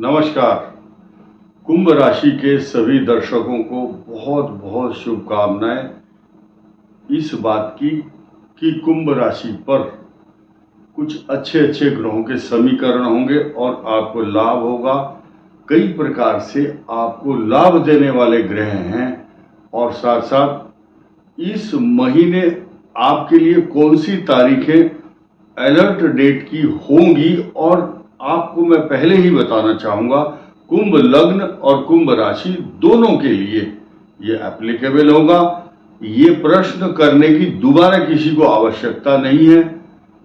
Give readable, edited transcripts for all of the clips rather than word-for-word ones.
नमस्कार। कुंभ राशि के सभी दर्शकों को बहुत बहुत शुभकामनाएं इस बात की कि कुंभ राशि पर कुछ अच्छे अच्छे ग्रहों के समीकरण होंगे और आपको लाभ होगा। कई प्रकार से आपको लाभ देने वाले ग्रह हैं और साथ साथ इस महीने आपके लिए कौन सी तारीखें अलर्ट डेट की होंगी और आपको मैं पहले ही बताना चाहूँगा, कुंभ लग्न और कुंभ राशि दोनों के लिए ये एप्लीकेबल होगा। ये प्रश्न करने की दोबारा किसी को आवश्यकता नहीं है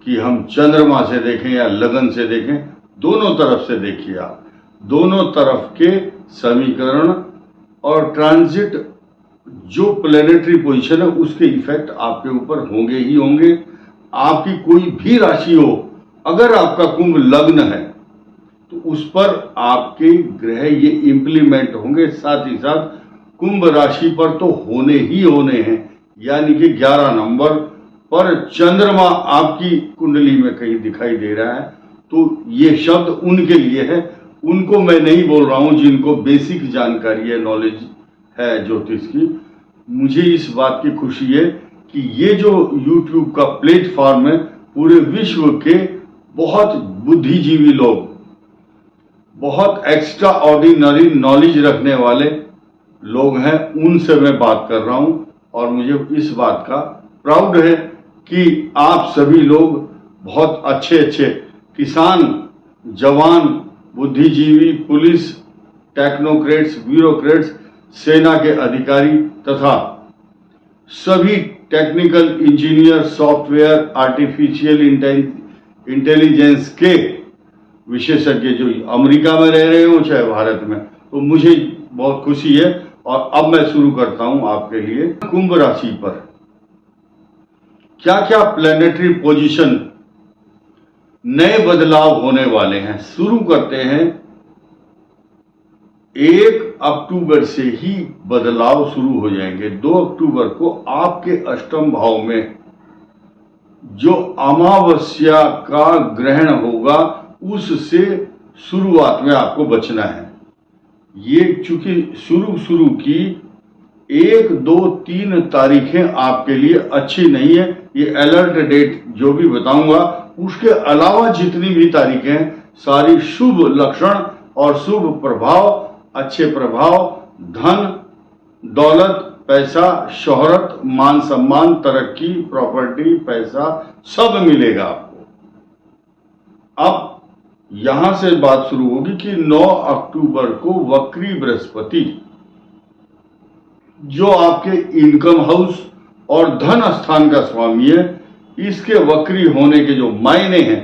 कि हम चंद्रमा से देखें या लगन से देखें। दोनों तरफ से देखिए, आप दोनों तरफ के समीकरण और ट्रांजिट जो प्लेनेटरी पोजीशन है उसके इफेक्ट आपके ऊपर होंगे ही होंगे। आपकी कोई भी राशि हो, अगर आपका कुंभ लग्न है तो उस पर आपके ग्रह ये इंप्लीमेंट होंगे। साथ ही साथ कुंभ राशि पर तो होने ही होने हैं, यानी कि 11 नवंबर पर चंद्रमा आपकी कुंडली में कहीं दिखाई दे रहा है। तो ये शब्द उनके लिए है, उनको मैं नहीं बोल रहा हूं जिनको बेसिक जानकारी है, नॉलेज है ज्योतिष की। मुझे इस बात की खुशी है कि ये जो YouTube का प्लेटफॉर्म है, पूरे विश्व के बहुत बुद्धिजीवी लोग, बहुत एक्स्ट्रा ऑर्डिनरी नॉलेज रखने वाले लोग हैं, उनसे मैं बात कर रहा हूं। और मुझे इस बात का प्राउड है कि आप सभी लोग बहुत अच्छे अच्छे किसान, जवान, बुद्धिजीवी, पुलिस, टेक्नोक्रेट्स, ब्यूरोक्रेट्स, सेना के अधिकारी तथा सभी technical engineer, software, artificial intelligence के विशेषज्ञ जो अमेरिका में रह रहे हो चाहे भारत में, तो मुझे बहुत खुशी है। और अब मैं शुरू करता हूं आपके लिए कुंभ राशि पर क्या क्या प्लैनेटरी पोजीशन नए बदलाव होने वाले हैं। शुरू करते हैं, 1 अक्टूबर से ही बदलाव शुरू हो जाएंगे। 2 अक्टूबर को आपके अष्टम भाव में जो अमावस्या का ग्रहण होगा उससे शुरुआत में आपको बचना है। ये चूंकि शुरू की 1, 2, 3 तारीखें आपके लिए अच्छी नहीं है। ये अलर्ट डेट जो भी बताऊंगा उसके अलावा जितनी भी तारीखें हैं सारी शुभ लक्षण और शुभ प्रभाव, अच्छे प्रभाव, धन, दौलत, पैसा, शोहरत, मान सम्मान, तरक्की, प्रॉपर्टी, पैसा सब मिलेगा आपको। अब यहां से बात शुरू होगी कि 9 अक्टूबर को वक्री बृहस्पति जो आपके इनकम हाउस और धन स्थान का स्वामी है, इसके वक्री होने के जो मायने हैं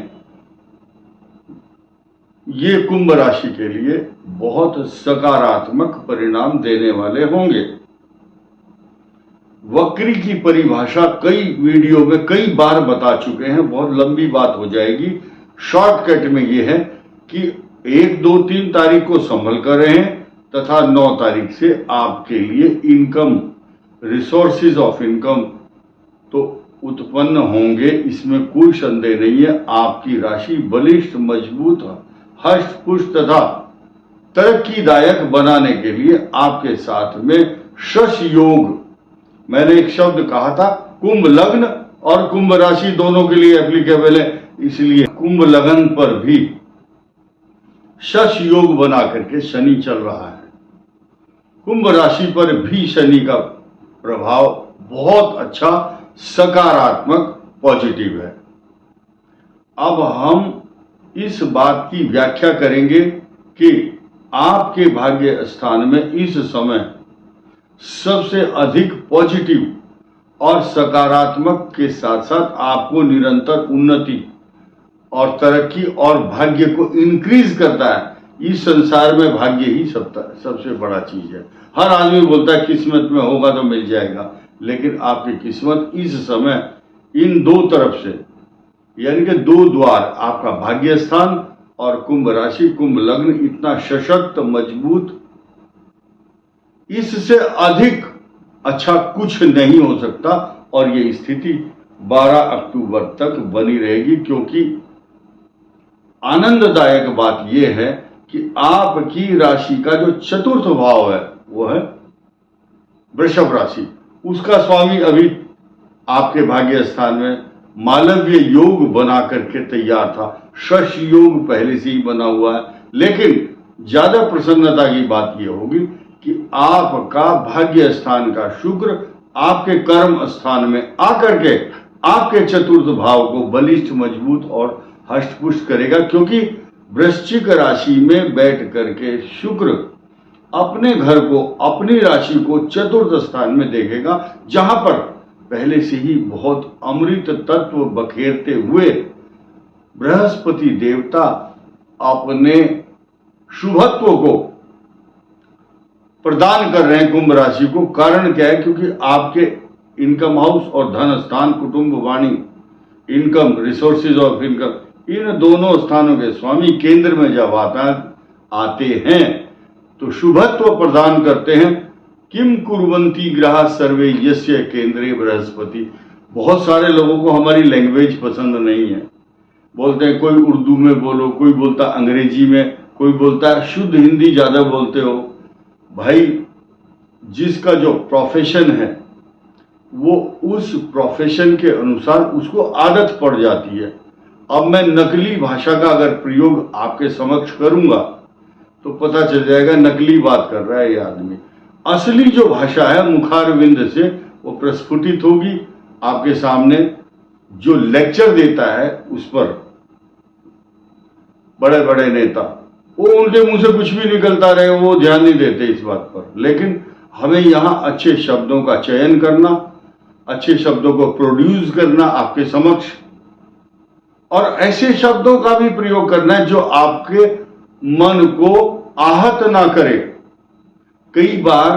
ये कुंभ राशि के लिए बहुत सकारात्मक परिणाम देने वाले होंगे। वक्री की परिभाषा कई वीडियो में कई बार बता चुके हैं, बहुत लंबी बात हो जाएगी। शॉर्टकट में ये है कि 1, 2, 3 तारीख को संभल कर रहें तथा 9 तारीख से आपके लिए इनकम, रिसोर्सेज ऑफ इनकम तो उत्पन्न होंगे, इसमें कोई संदेह नहीं है। आपकी राशि बलिष्ठ, मजबूत, हष्ट पुष्ट तथा तरक्कीदायक बनाने के लिए आपके साथ में शश योग, मैंने एक शब्द कहा था, कुंभ लग्न और कुंभ राशि दोनों के लिए एप्लीकेबल है, इसलिए कुंभ लगन पर भी शश योग बना करके शनि चल रहा है। कुंभ राशि पर भी शनि का प्रभाव बहुत अच्छा, सकारात्मक, पॉजिटिव है। अब हम इस बात की व्याख्या करेंगे कि आपके भाग्य स्थान में इस समय सबसे अधिक पॉजिटिव और सकारात्मक के साथ साथ आपको निरंतर उन्नति और तरक्की और भाग्य को इंक्रीज करता है। इस संसार में भाग्य ही सबसे बड़ा चीज है। हर आदमी बोलता है किस्मत में होगा तो मिल जाएगा, लेकिन आपकी किस्मत इस समय इन 2 तरफ से, यानी कि 2 द्वार, आपका भाग्य स्थान और कुंभ राशि, कुंभ लग्न इतना सशक्त, मजबूत, इससे अधिक अच्छा कुछ नहीं हो सकता। और ये स्थिति 12 अक्टूबर तक बनी रहेगी, क्योंकि आनंददायक बात यह है कि आपकी राशि का जो चतुर्थ भाव है वो है वृषभ राशि। उसका स्वामी अभी आपके भाग्य स्थान में मालव्य योग बना करके तैयार था। शश योग पहले से ही बना हुआ है। लेकिन ज्यादा प्रसन्नता की बात यह होगी कि आपका भाग्य स्थान का शुक्र आपके कर्म स्थान में आकर के आपके चतुर्थ भाव को बलिष्ठ, मजबूत और हष्टपुष्ट करेगा, क्योंकि वृश्चिक राशि में बैठ करके शुक्र अपने घर को, अपनी राशि को चतुर्थ स्थान में देखेगा, जहां पर पहले से ही बहुत अमृत तत्व बखेरते हुए बृहस्पति देवता अपने शुभत्व को प्रदान कर रहे हैं कुंभ राशि को। कारण क्या है? क्योंकि आपके इनकम हाउस और धन स्थान, कुटुंब, वाणी, इनकम, रिसोर्सेज ऑफ इनकम, इन दोनों स्थानों के स्वामी केंद्र में जब आते हैं तो शुभत्व प्रदान करते हैं। किम कुर्वन्ति ग्रह सर्वे यस्य केंद्रे बृहस्पति। बहुत सारे लोगों को हमारी लैंग्वेज पसंद नहीं है, बोलते हैं कोई उर्दू में बोलो, कोई बोलता अंग्रेजी में, कोई बोलता है शुद्ध हिंदी ज्यादा बोलते हो। भाई, जिसका जो प्रोफेशन है वो उस प्रोफेशन के अनुसार उसको आदत पड़ जाती है। अब मैं नकली भाषा का अगर प्रयोग आपके समक्ष करूंगा तो पता चल जाएगा नकली बात कर रहा है ये आदमी। असली जो भाषा है मुखारविंद से वो प्रस्फुटित होगी आपके सामने। जो लेक्चर देता है उस पर बड़े बड़े नेता, वो उनके मुंह से कुछ भी निकलता रहे, वो ध्यान नहीं देते इस बात पर। लेकिन हमें यहाँ अच्छे शब्दों का चयन करना, अच्छे शब्दों को प्रोड्यूस करना आपके समक्ष, और ऐसे शब्दों का भी प्रयोग करना है जो आपके मन को आहत ना करे। कई बार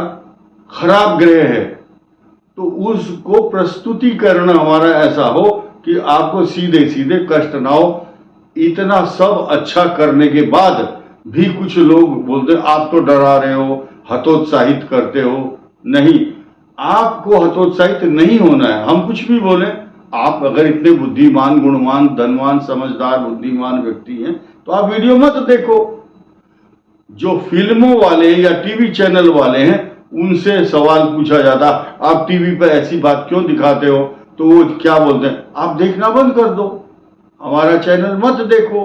खराब ग्रह है तो उसको प्रस्तुतिकरण हमारा ऐसा हो कि आपको सीधे सीधे कष्ट ना हो। इतना सब अच्छा करने के बाद भी कुछ लोग बोलते आप तो डरा रहे हो, हतोत्साहित करते हो। नहीं, आपको हतोत्साहित नहीं होना है। हम कुछ भी बोले, आप अगर इतने बुद्धिमान, गुणवान, धनवान, समझदार, बुद्धिमान व्यक्ति हैं तो आप वीडियो मत देखो। जो फिल्मों वाले या टीवी चैनल वाले हैं उनसे सवाल पूछा जाता, आप टीवी पर ऐसी बात क्यों दिखाते हो? तो वो क्या बोलते हैं, आप देखना बंद कर दो, हमारा चैनल मत देखो।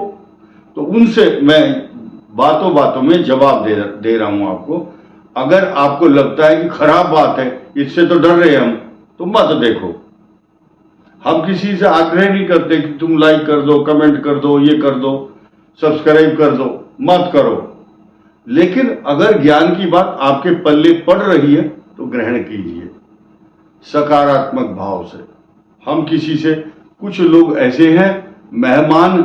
तो उनसे मैं बातों बातों में जवाब दे रहा हूं आपको। अगर आपको लगता है कि खराब बात है, इससे तो डर रहे हम, तो मत देखो। हम किसी से आग्रह नहीं करते कि तुम लाइक कर दो, कमेंट कर दो, ये कर दो, सब्सक्राइब कर दो, मत करो। लेकिन अगर ज्ञान की बात आपके पल्ले पड़ रही है तो ग्रहण कीजिए सकारात्मक भाव से। हम किसी से, कुछ लोग ऐसे हैं मेहमान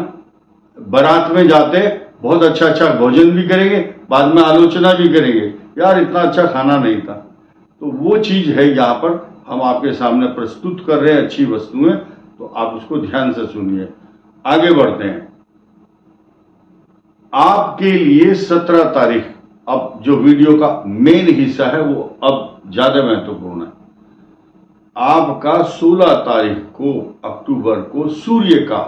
बारात में जाते बहुत अच्छा अच्छा भोजन भी करेंगे, बाद में आलोचना भी करेंगे, यार इतना अच्छा खाना नहीं था। तो वो चीज है यहाँ पर हम आपके सामने प्रस्तुत कर रहे हैं, अच्छी वस्तुएं, तो आप उसको ध्यान से सुनिए। आगे बढ़ते हैं। आपके लिए 17 तारीख, अब जो वीडियो का मेन हिस्सा है वो अब ज्यादा महत्वपूर्ण है। आपका 16 तारीख को अक्टूबर को सूर्य का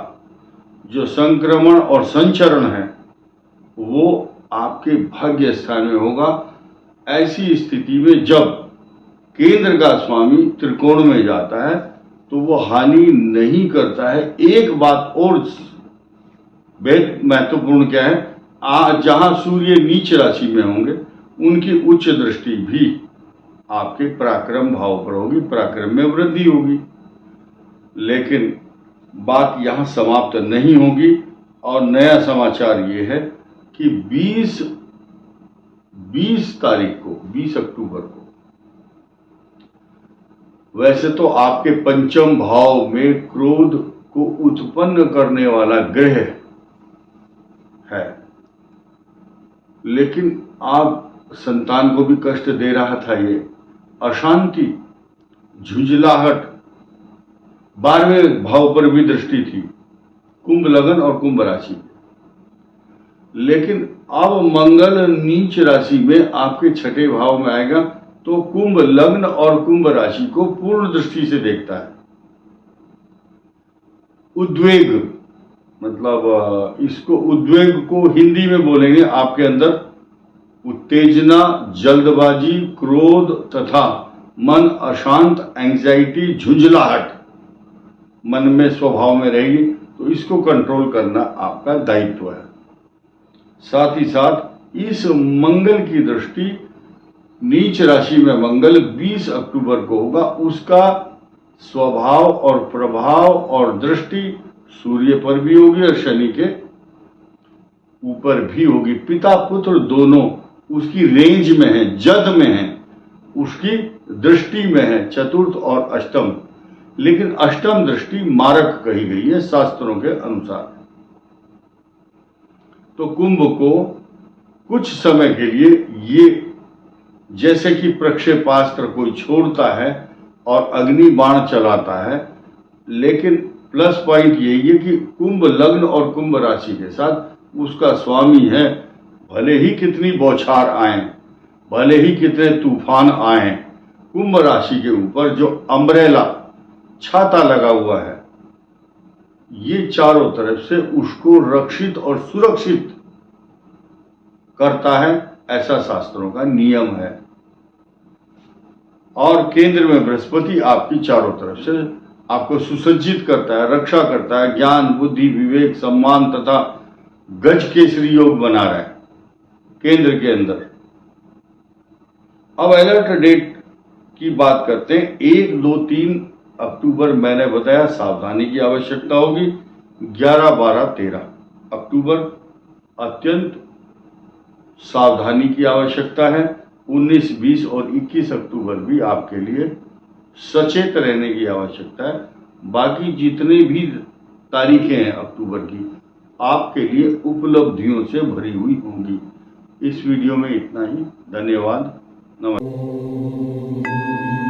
जो संक्रमण और संचरण है वो आपके भाग्य स्थान में होगा। ऐसी स्थिति में जब केंद्र का स्वामी त्रिकोण में जाता है तो वो हानि नहीं करता है। एक बात और बेहद महत्वपूर्ण क्या है, जहां सूर्य नीच राशि में होंगे उनकी उच्च दृष्टि भी आपके पराक्रम भाव पर होगी, पराक्रम में वृद्धि होगी। लेकिन बात यहां समाप्त नहीं होगी और नया समाचार ये है कि 20 तारीख को, 20 अक्टूबर को, वैसे तो आपके पंचम भाव में क्रोध को उत्पन्न करने वाला ग्रह है, लेकिन आप संतान को भी कष्ट दे रहा था। ये अशांति, झुंझलाहट, 12वें भाव पर भी दृष्टि थी, कुंभ लगन और कुंभ राशि। लेकिन अब मंगल नीच राशि में आपके छठे भाव में आएगा तो कुंभ लग्न और कुंभ राशि को पूर्ण दृष्टि से देखता है। उद्वेग, मतलब इसको उद्वेग को हिंदी में बोलेंगे, आपके अंदर उत्तेजना, जल्दबाजी, क्रोध तथा मन अशांत, एंजाइटी, झुंझलाहट मन में स्वभाव में रहेगी, तो इसको कंट्रोल करना आपका दायित्व है। साथ ही साथ इस मंगल की दृष्टि नीच राशि में मंगल 20 अक्टूबर को होगा, उसका स्वभाव और प्रभाव और दृष्टि सूर्य पर भी होगी और शनि के ऊपर भी होगी। पिता पुत्र दोनों उसकी रेंज में है, जद में है, उसकी दृष्टि में है, चतुर्थ और अष्टम। लेकिन अष्टम दृष्टि मारक कही गई है शास्त्रों के अनुसार। तो कुंभ को कुछ समय के लिए ये जैसे कि प्रक्षेपास्त्र कोई छोड़ता है और अग्नि बाण चलाता है, लेकिन प्लस पॉइंट यही है कि कुंभ लग्न और कुंभ राशि के साथ उसका स्वामी है। भले ही कितनी बौछार आए, भले ही कितने तूफान आए, कुंभ राशि के ऊपर जो अम्ब्रेला छाता लगा हुआ है, ये चारों तरफ से उसको रक्षित और सुरक्षित करता है, ऐसा शास्त्रों का नियम है। और केंद्र में बृहस्पति आपकी चारों तरफ से आपको सुसज्जित करता है, रक्षा करता है, ज्ञान, बुद्धि, विवेक, सम्मान तथा गज केसरी योग बना रहा है केंद्र के अंदर। अब अलर्ट डेट की बात करते हैं। 1, 2, 3 अक्टूबर मैंने बताया सावधानी की आवश्यकता होगी। 11, 12, 13 अक्टूबर अत्यंत सावधानी की आवश्यकता है। 19, 20 और 21 अक्टूबर भी आपके लिए सचेत रहने की आवश्यकता है। बाकी जितने भी तारीखें हैं अक्टूबर की, आपके लिए उपलब्धियों से भरी हुई होंगी। इस वीडियो में इतना ही। धन्यवाद। नमस्कार।